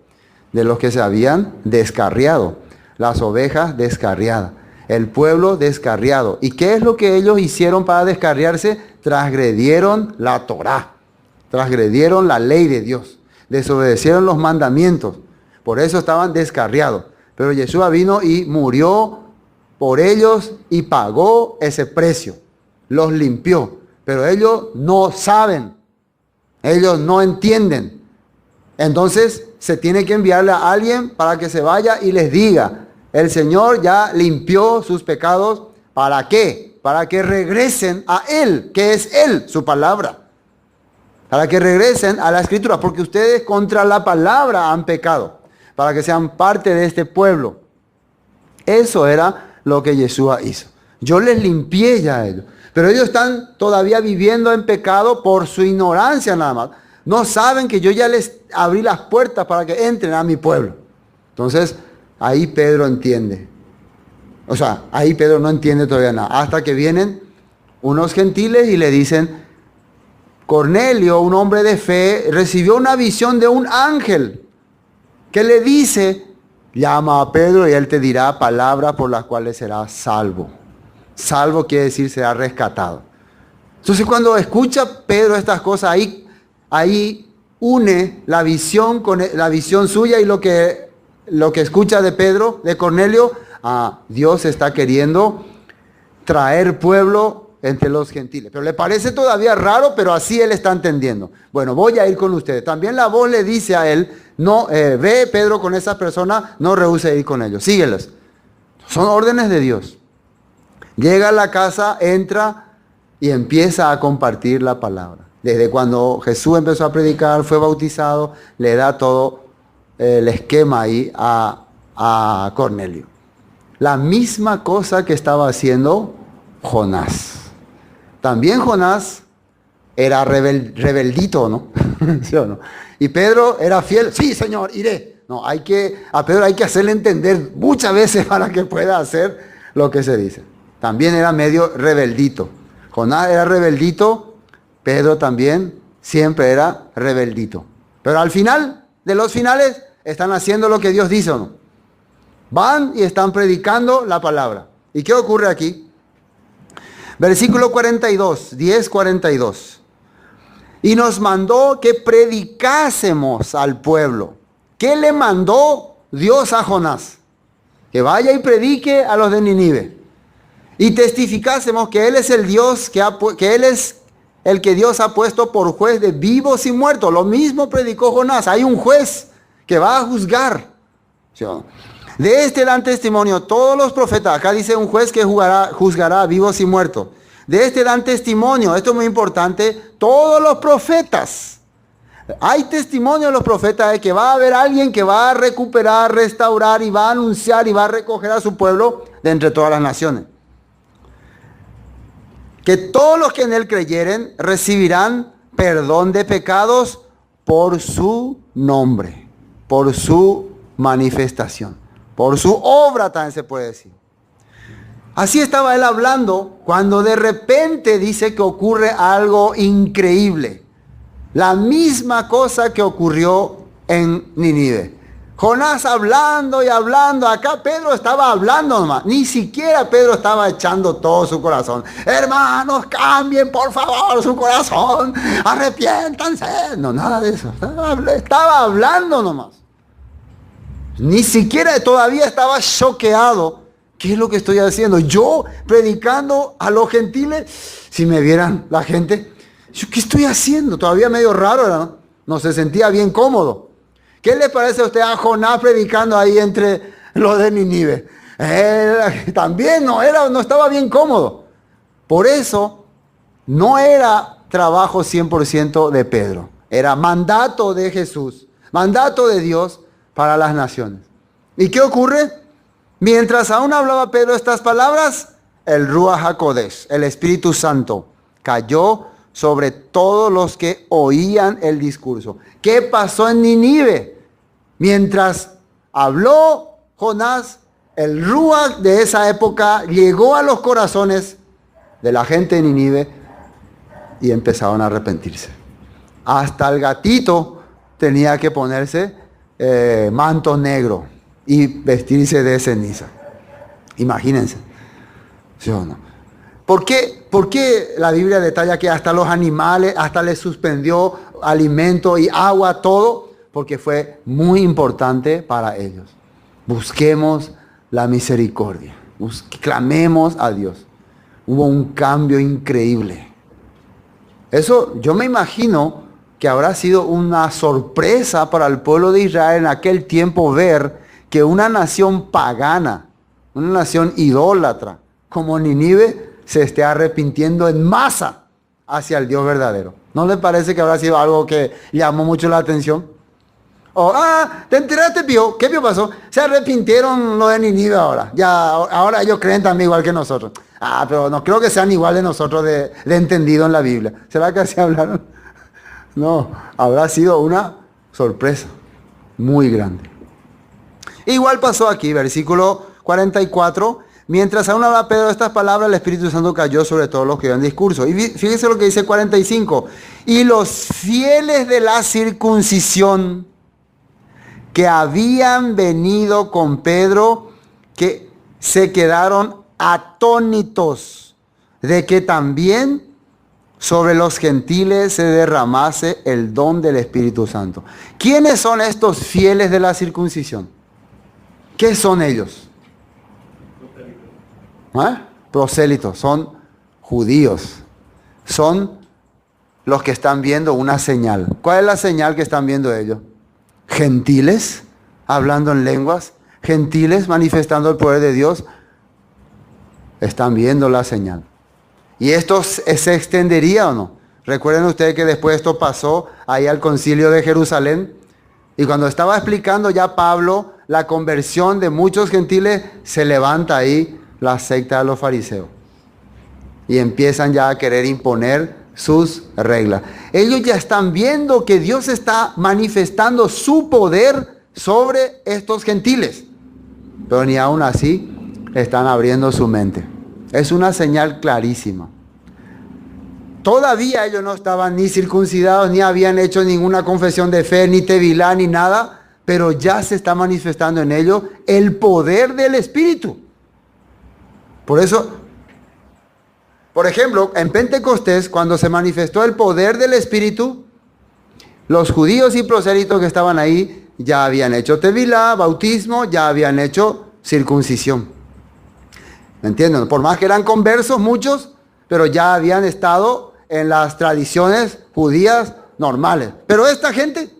de los que se habían descarriado. Las ovejas descarriadas. El pueblo descarriado. ¿Y qué es lo que ellos hicieron para descarriarse? Transgredieron la Torá. Transgredieron la ley de Dios. Desobedecieron los mandamientos. Por eso estaban descarriados. Pero Yeshua vino y murió por ellos y pagó ese precio. Los limpió. Pero ellos no saben. Ellos no entienden. Entonces se tiene que enviarle a alguien para que se vaya y les diga, el Señor ya limpió sus pecados. ¿Para qué? Para que regresen a Él, que es Él, su palabra. Para que regresen a la Escritura, porque ustedes contra la palabra han pecado. Para que sean parte de este pueblo. Eso era lo que Yeshua hizo. Yo les limpié ya a ellos. Pero ellos están todavía viviendo en pecado por su ignorancia nada más. No saben que yo ya les abrí las puertas para que entren a mi pueblo. Entonces, ahí Pedro entiende. O sea, ahí Pedro no entiende todavía nada. Hasta que vienen unos gentiles y le dicen, Cornelio, un hombre de fe, recibió una visión de un ángel que le dice, llama a Pedro y él te dirá palabras por las cuales serás salvo. Salvo quiere decir será rescatado. Entonces cuando escucha Pedro estas cosas, ahí une la visión con la visión suya y lo que escucha de Pedro, de Cornelio. Dios está queriendo traer pueblo entre los gentiles. Pero le parece todavía raro, pero así él está entendiendo. Bueno, voy a ir con ustedes. También la voz le dice a él, no, ve Pedro con esas personas, no rehúse ir con ellos, síguelos. Son órdenes de Dios. Llega a la casa, entra y empieza a compartir la palabra. Desde cuando Jesús empezó a predicar, fue bautizado, le da todo el esquema ahí a Cornelio. La misma cosa que estaba haciendo Jonás. También Jonás era rebeldito, ¿no? ¿Sí o no? Y Pedro era fiel. Sí, Señor, iré. No, a Pedro hay que hacerle entender muchas veces para que pueda hacer lo que se dice. También era medio rebeldito. Jonás era rebeldito. Pedro también siempre era rebeldito. Pero al final de los finales están haciendo lo que Dios dice, ¿o no? Van y están predicando la palabra. ¿Y qué ocurre aquí? Versículo 42, 10:42. Y nos mandó que predicásemos al pueblo. ¿Qué le mandó Dios a Jonás? Que vaya y predique a los de Nínive. Y testificásemos que Él es el Dios, que Él es el que Dios ha puesto por juez de vivos y muertos. Lo mismo predicó Jonás. Hay un juez que va a juzgar. ¿Sí? De este dan testimonio todos los profetas. Acá dice un juez que juzgará a vivos y muertos. De este dan testimonio, esto es muy importante, todos los profetas. Hay testimonio de los profetas de que va a haber alguien que va a recuperar, restaurar y va a anunciar y va a recoger a su pueblo de entre todas las naciones. Que todos los que en él creyeren recibirán perdón de pecados por su nombre, por su manifestación, por su obra también se puede decir. Así estaba él hablando cuando de repente dice que ocurre algo increíble. La misma cosa que ocurrió en Nínive. Jonás hablando y hablando. Acá Pedro estaba hablando nomás. Ni siquiera Pedro estaba echando todo su corazón. Hermanos, cambien por favor su corazón. Arrepiéntanse. No, nada de eso. Estaba hablando nomás. Ni siquiera todavía estaba choqueado ¿Qué es lo que estoy haciendo? Yo predicando a los gentiles. Si me vieran la gente, ¿qué estoy haciendo? Todavía medio raro, ¿no? No se sentía bien cómodo. ¿Qué le parece a usted a Jonás predicando ahí entre los de Nínive? También no estaba bien cómodo. Por eso no era trabajo 100% de Pedro. Era mandato de Jesús, mandato de Dios para las naciones. ¿Y qué ocurre? Mientras aún hablaba Pedro estas palabras, el Ruach HaKodesh, el Espíritu Santo, cayó sobre todos los que oían el discurso. ¿Qué pasó en Nínive? Mientras habló Jonás, el Ruach de esa época llegó a los corazones de la gente de Nínive y empezaron a arrepentirse. Hasta el gatito tenía que ponerse manto negro y vestirse de ceniza. Imagínense. ¿Sí o no? ¿Por qué la Biblia detalla que hasta los animales, hasta les suspendió alimento y agua, todo? Porque fue muy importante para ellos. Busquemos la misericordia. Clamemos a Dios. Hubo un cambio increíble. Eso yo me imagino que habrá sido una sorpresa para el pueblo de Israel en aquel tiempo ver que una nación pagana, una nación idólatra como Nínive se esté arrepintiendo en masa hacia el Dios verdadero. ¿No le parece que habrá sido algo que llamó mucho la atención? ¿Te enteraste, Pío? ¿Qué Pío pasó? Se arrepintieron los de Nínive ahora. Ahora ellos creen también igual que nosotros. Pero no creo que sean igual de nosotros de entendido en la Biblia. ¿Será que así hablaron? No, habrá sido una sorpresa muy grande. Igual pasó aquí, versículo 44. Mientras aún hablaba Pedro estas palabras, el Espíritu Santo cayó sobre todos los que oían discurso. Y fíjense lo que dice 45. Y los fieles de la circuncisión que habían venido con Pedro, que se quedaron atónitos de que también sobre los gentiles se derramase el don del Espíritu Santo. ¿Quiénes son estos fieles de la circuncisión? ¿Qué son ellos? Prosélitos, son judíos. Son los que están viendo una señal. ¿Cuál es la señal que están viendo ellos? Gentiles hablando en lenguas, gentiles manifestando el poder de Dios, están viendo la señal. ¿Y esto se extendería o no? Recuerden ustedes que después esto pasó ahí al concilio de Jerusalén, y cuando estaba explicando ya Pablo la conversión de muchos gentiles, se levanta ahí la secta de los fariseos y empiezan ya a querer imponer sus reglas. Ellos ya están viendo que Dios está manifestando su poder sobre estos gentiles, pero ni aún así están abriendo su mente. Es una señal clarísima. Todavía ellos no estaban ni circuncidados, ni habían hecho ninguna confesión de fe, ni tevilá, ni nada, pero ya se está manifestando en ellos el poder del Espíritu. Por eso, por ejemplo, en Pentecostés, cuando se manifestó el poder del Espíritu, los judíos y prosélitos que estaban ahí ya habían hecho tevilá, bautismo, ya habían hecho circuncisión. ¿Me entienden? Por más que eran conversos muchos, pero ya habían estado en las tradiciones judías normales. Pero esta gente,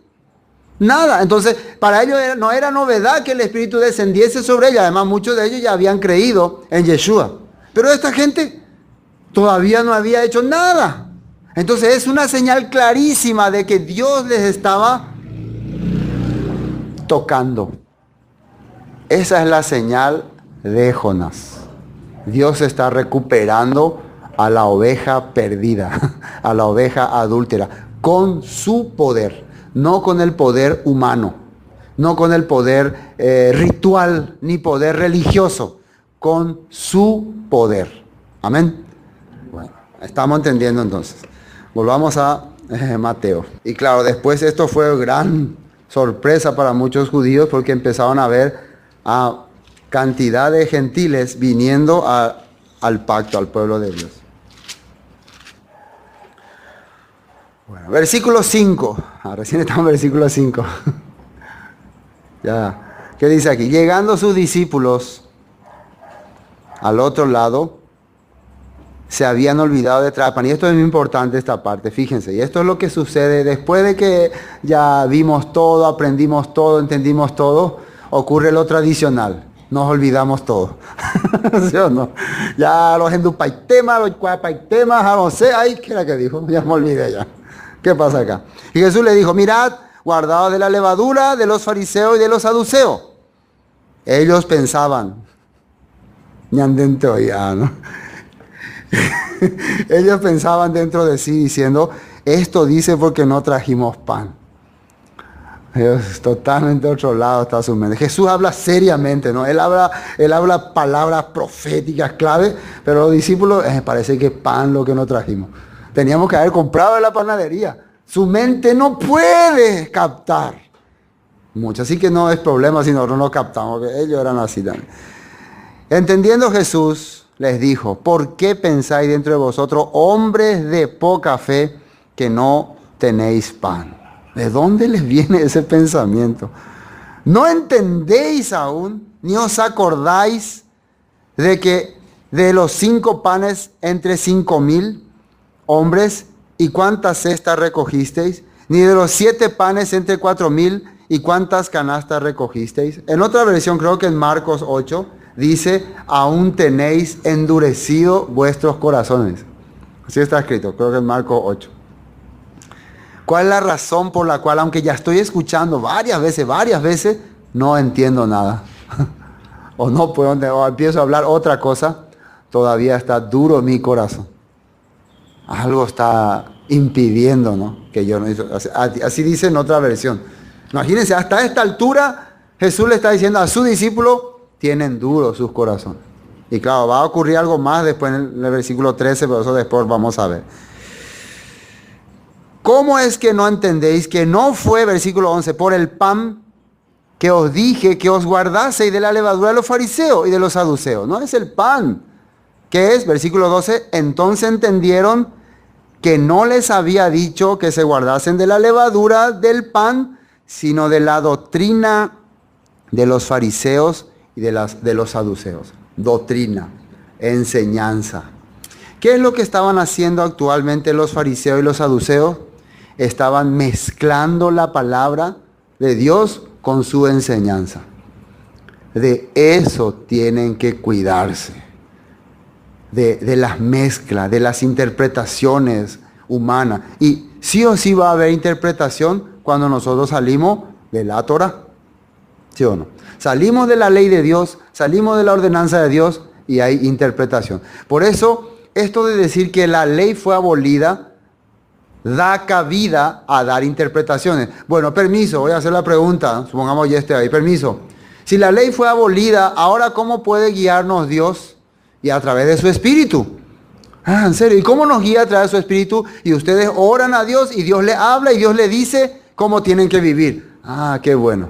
nada. Entonces, para ellos no era novedad que el Espíritu descendiese sobre ellos. Además, muchos de ellos ya habían creído en Yeshua. Pero esta gente todavía no había hecho nada. Entonces, es una señal clarísima de que Dios les estaba tocando. Esa es la señal de Jonás. Dios está recuperando a la oveja perdida, a la oveja adúltera, con su poder, no con el poder humano, no con el poder ritual, ni poder religioso, con su poder. Amén. Bueno, estamos entendiendo entonces. Volvamos a Mateo. Y claro, después esto fue gran sorpresa para muchos judíos porque empezaron a ver a cantidad de gentiles viniendo al pacto, al pueblo de Dios. Bueno, versículo 5. Recién estamos en versículo 5. Ya. ¿Qué dice aquí? Llegando sus discípulos al otro lado, se habían olvidado de traer pan. Y esto es muy importante, esta parte, fíjense. Y esto es lo que sucede después de que ya vimos todo, aprendimos todo, entendimos todo, ocurre lo tradicional. Nos olvidamos todo. ¿Sí o no? Ya los endupaitemas, los cuapaitemas, no sé, ay, ¿qué era que dijo? Ya me olvidé ya. ¿Qué pasa acá? Y Jesús le dijo, mirad, guardaos de la levadura de los fariseos y de los saduceos. Ellos pensaban, ñan dentro ya, ¿no? Ellos pensaban dentro de sí diciendo, esto dice porque no trajimos pan. Dios, totalmente otro lado está su mente. Jesús habla seriamente, ¿no? Él habla palabras proféticas clave, pero los discípulos, parece que pan lo que no trajimos. Teníamos que haber comprado en la panadería. Su mente no puede captar mucho, así que no es problema si nosotros no captamos, que ellos eran así también. Entendiendo Jesús, les dijo, ¿por qué pensáis dentro de vosotros, hombres de poca fe, que no tenéis pan? ¿De dónde les viene ese pensamiento? ¿No entendéis aún, ni os acordáis de que de los 5 panes entre 5,000 hombres, y cuántas cestas recogisteis? Ni de los 7 panes entre 4,000, y cuántas canastas recogisteis. En otra versión, creo que en Marcos 8, dice, aún tenéis endurecido vuestros corazones. Así está escrito, creo que en Marcos 8. ¿Cuál es la razón por la cual, aunque ya estoy escuchando varias veces, no entiendo nada? O no puedo, o empiezo a hablar otra cosa, todavía está duro mi corazón. Algo está impidiendo, ¿no? Que yo no hizo. Así dice en otra versión. Imagínense, hasta esta altura Jesús le está diciendo a su discípulo, tienen duros sus corazones. Y claro, va a ocurrir algo más después en el versículo 13, pero eso después vamos a ver. ¿Cómo es que no entendéis que no fue, versículo 11, por el pan que os dije que os guardaseis de la levadura de los fariseos y de los saduceos? No es el pan. ¿Qué es? Versículo 12, entonces entendieron que no les había dicho que se guardasen de la levadura del pan, sino de la doctrina de los fariseos y de los saduceos. Doctrina, enseñanza. ¿Qué es lo que estaban haciendo actualmente los fariseos y los saduceos? Estaban mezclando la palabra de Dios con su enseñanza. De eso tienen que cuidarse. De las mezclas, de las interpretaciones humanas. Y sí o sí va a haber interpretación cuando nosotros salimos de la Torah. ¿Sí o no? Salimos de la ley de Dios, salimos de la ordenanza de Dios y hay interpretación. Por eso, esto de decir que la ley fue abolida, da cabida a dar interpretaciones. Bueno, permiso, voy a hacer la pregunta, supongamos ya esté ahí, permiso. Si la ley fue abolida, ahora ¿cómo puede guiarnos Dios? Y a través de su Espíritu. Ah, en serio, ¿y cómo nos guía a través de su Espíritu? Y ustedes oran a Dios y Dios le habla y Dios le dice cómo tienen que vivir. Ah, qué bueno.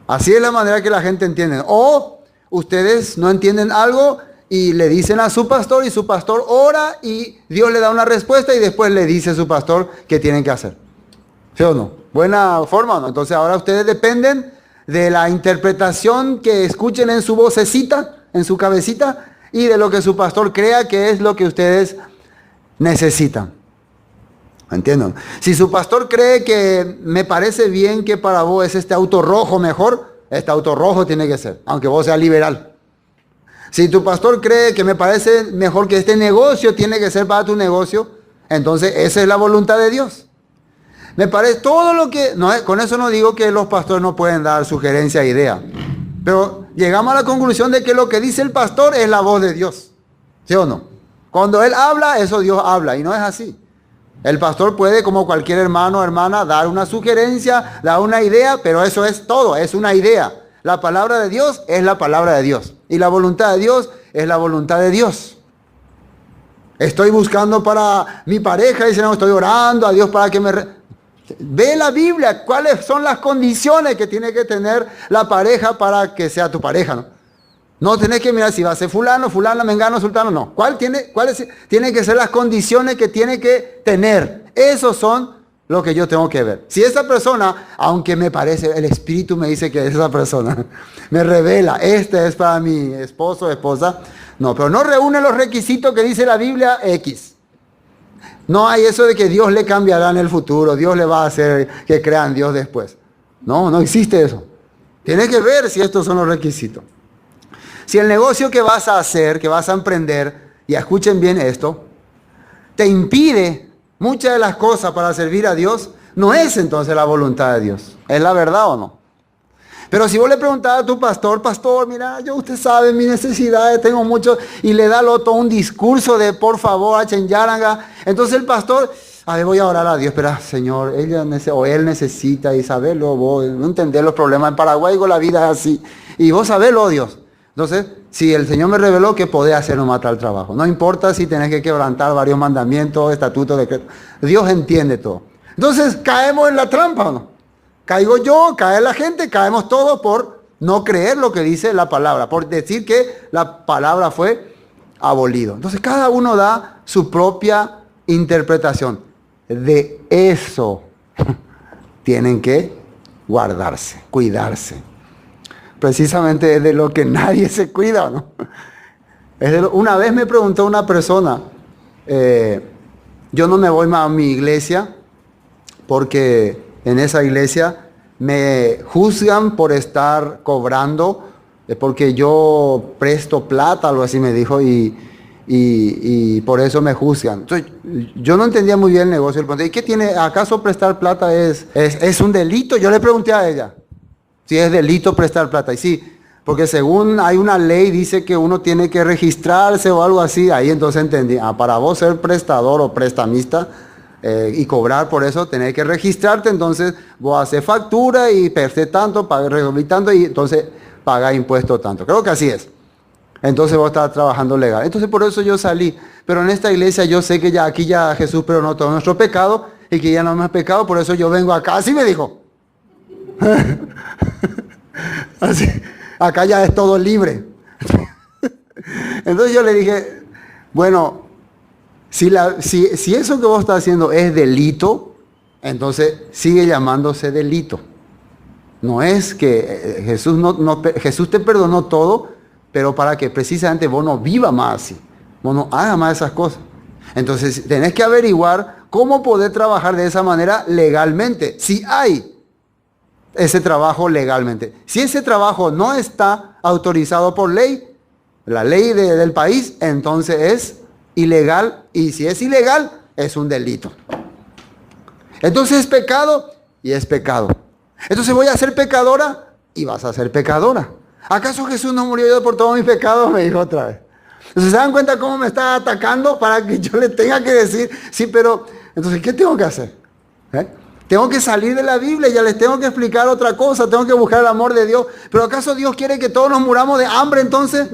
Así es la manera que la gente entiende. O ustedes no entienden algo y le dicen a su pastor y su pastor ora y Dios le da una respuesta y después le dice a su pastor qué tienen que hacer. ¿Sí o no? Buena forma, ¿o no? Entonces ahora ustedes dependen de la interpretación que escuchen en su vocecita, en su cabecita, y de lo que su pastor crea que es lo que ustedes necesitan. ¿Entienden? Si su pastor cree que me parece bien que para vos es este auto rojo mejor, este auto rojo tiene que ser, aunque vos seas liberal. Si tu pastor cree que me parece mejor que este negocio tiene que ser para tu negocio, entonces esa es la voluntad de Dios. Me parece todo lo que... No, con eso no digo que los pastores no pueden dar sugerencia e idea, pero llegamos a la conclusión de que lo que dice el pastor es la voz de Dios. ¿Sí o no? Cuando él habla, eso Dios habla, y no es así. El pastor puede, como cualquier hermano o hermana, dar una sugerencia, dar una idea, pero eso es todo, es una idea. La palabra de Dios es la palabra de Dios. Y la voluntad de Dios es la voluntad de Dios. Estoy buscando para mi pareja, dice, no, estoy orando a Dios para que me... Ve la Biblia, cuáles son las condiciones que tiene que tener la pareja para que sea tu pareja, ¿no? No tenés que mirar si va a ser fulano, fulana, mengano, sultano, no. ¿Cuáles tienen que ser las condiciones que tiene que tener? Esos son lo que yo tengo que ver. Si esa persona, aunque me parece, el Espíritu me dice que es esa persona, me revela, este es para mi esposo o esposa, No, pero no reúne los requisitos que dice la Biblia X. No hay eso de que Dios le cambiará en el futuro, Dios le va a hacer que crean Dios después. No, no existe eso. Tienes que ver si estos son los requisitos. Si el negocio que vas a hacer, que vas a emprender, y escuchen bien esto, te impide muchas de las cosas para servir a Dios, no es entonces la voluntad de Dios. ¿Es la verdad o no? Pero si vos le preguntás a tu pastor, mira, usted sabe mis necesidades, tengo mucho, y le da al otro un discurso de por favor, yaranga, entonces el pastor, a ver, voy a orar a Dios, espera, Señor, él necesita, y saberlo, vos, no entender los problemas en Paraguay, con la vida es así, y vos sabelo, Dios. Entonces, si el Señor me reveló que podés hacer un tal trabajo, no importa si tenés que quebrantar varios mandamientos, estatutos, decretos, Dios entiende todo. Entonces, caemos en la trampa, ¿o no? Caigo yo, cae la gente, caemos todos por no creer lo que dice la palabra, por decir que la palabra fue abolido. Entonces cada uno da su propia interpretación. De eso tienen que guardarse, cuidarse. Precisamente es de lo que nadie se cuida, ¿no? Una vez me preguntó una persona, yo no me voy más a mi iglesia porque en esa iglesia me juzgan por estar cobrando, porque yo presto plata, algo así me dijo, y por eso me juzgan. Entonces, yo no entendía muy bien el negocio. Le pregunté, ¿y qué tiene? ¿Acaso prestar plata es un delito? Yo le pregunté a ella si es delito prestar plata. Y sí, porque según hay una ley, dice que uno tiene que registrarse o algo así. Ahí entonces entendí, para vos ser prestador o prestamista, y cobrar por eso, tenés que registrarte, entonces vos haces factura y perdés tanto, pagas tanto y entonces pagas impuesto tanto. Creo que así es. Entonces vos estás trabajando legal. Entonces por eso yo salí. Pero en esta iglesia yo sé que aquí ya Jesús perdonó todo nuestro pecado y que ya no es más pecado, por eso yo vengo acá. Así me dijo. Así, acá ya es todo libre. Entonces yo le dije, bueno, si eso que vos estás haciendo es delito, entonces sigue llamándose delito. No es que Jesús te perdonó todo, pero para que precisamente vos no vivas más así, vos no hagas más esas cosas. Entonces tenés que averiguar cómo poder trabajar de esa manera legalmente, si hay ese trabajo legalmente. Si ese trabajo no está autorizado por ley, la ley del país, entonces es ilegal, y si es ilegal, es un delito. Entonces es pecado, y es pecado. Entonces voy a ser pecadora, y vas a ser pecadora. ¿Acaso Jesús no murió yo por todos mis pecados? Me dijo otra vez. Entonces, ¿se dan cuenta cómo me está atacando para que yo le tenga que decir? Sí, pero, entonces, ¿qué tengo que hacer? Tengo que salir de la Biblia, ya les tengo que explicar otra cosa, tengo que buscar el amor de Dios. ¿Pero acaso Dios quiere que todos nos muramos de hambre entonces?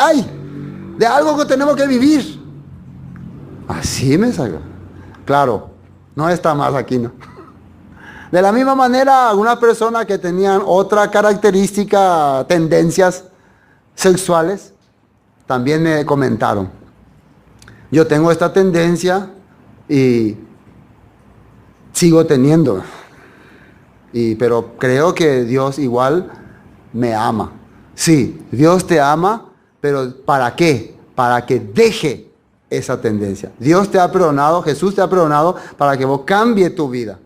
¡Ay! De algo que tenemos que vivir. Así me salió. Claro, no está más aquí, ¿no? De la misma manera, algunas personas que tenían otra característica, tendencias sexuales, también me comentaron. Yo tengo esta tendencia y sigo teniendo. Pero creo que Dios igual me ama. Sí, Dios te ama, pero ¿para qué? Para que deje esa tendencia. Dios te ha perdonado, Jesús te ha perdonado para que vos cambie tu vida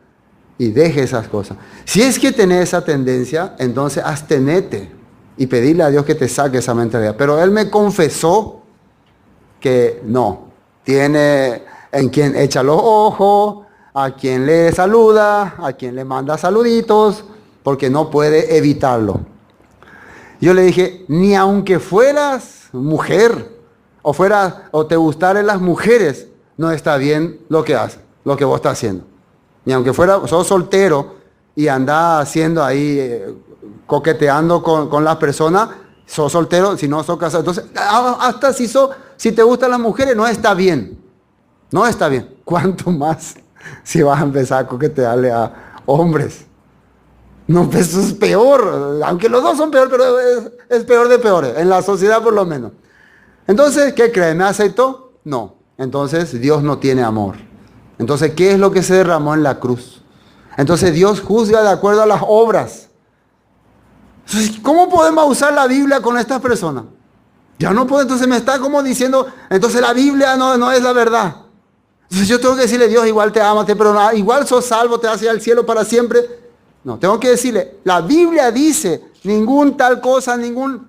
y deje esas cosas. Si es que tenés esa tendencia, entonces abstenete y pedirle a Dios que te saque esa mentalidad. Pero Él me confesó que no. Tiene en quien echa los ojos, a quien le saluda, a quien le manda saluditos, porque no puede evitarlo. Yo le dije, ni aunque fueras mujer, o te gustaran las mujeres, no está bien lo que haces, lo que vos estás haciendo. Ni aunque sos soltero y andás haciendo ahí, coqueteando con las personas, sos soltero, si no sos casado. Entonces, hasta si te gustan las mujeres, no está bien. No está bien. ¿Cuánto más si vas a empezar a coquetearle a hombres? No, pues eso es peor. Aunque los dos son peor, pero es peor de peores. En la sociedad por lo menos. Entonces, ¿qué creen? ¿Me aceptó? No. Entonces, Dios no tiene amor. Entonces, ¿qué es lo que se derramó en la cruz? Entonces, Dios juzga de acuerdo a las obras. Entonces, ¿cómo podemos usar la Biblia con estas personas? Ya no puedo, entonces me está como diciendo, entonces la Biblia no es la verdad. Entonces yo tengo que decirle, Dios, igual te ama, te perdona, igual sos salvo, te vas a ir al cielo para siempre. No, tengo que decirle, la Biblia dice, ningún tal cosa, ningún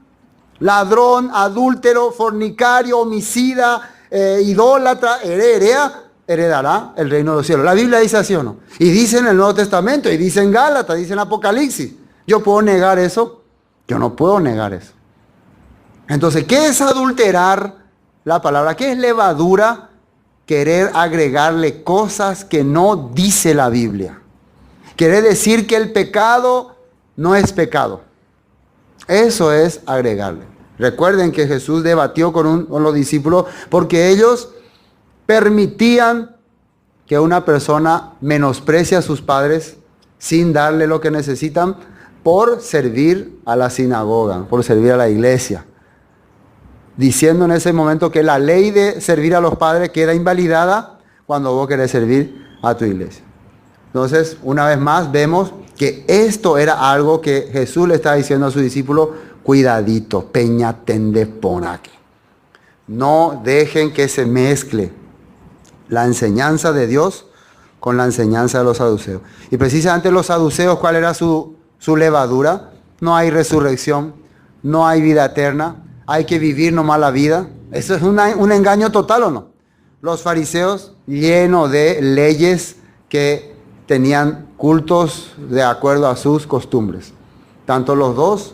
ladrón, adúltero, fornicario, homicida, idólatra, heredará el reino de los cielos. La Biblia dice así o no. Y dice en el Nuevo Testamento, y dice en Gálatas, dice en Apocalipsis. ¿Yo puedo negar eso? Yo no puedo negar eso. Entonces, ¿qué es adulterar la palabra? ¿Qué es levadura? Querer agregarle cosas que no dice la Biblia. Quiere decir que el pecado no es pecado. Eso es agregarle. Recuerden que Jesús debatió con los discípulos porque ellos permitían que una persona menosprecie a sus padres sin darle lo que necesitan por servir a la sinagoga, por servir a la iglesia. Diciendo en ese momento que la ley de servir a los padres queda invalidada cuando vos querés servir a tu iglesia. Entonces, una vez más, vemos que esto era algo que Jesús le estaba diciendo a sus discípulos, cuidadito, peñatende pon aquí. No dejen que se mezcle la enseñanza de Dios con la enseñanza de los saduceos. Y precisamente los saduceos, ¿cuál era su levadura? No hay resurrección, no hay vida eterna, hay que vivir nomás la vida. ¿Eso es un engaño total o no? Los fariseos, llenos de leyes que tenían cultos de acuerdo a sus costumbres. Tanto los dos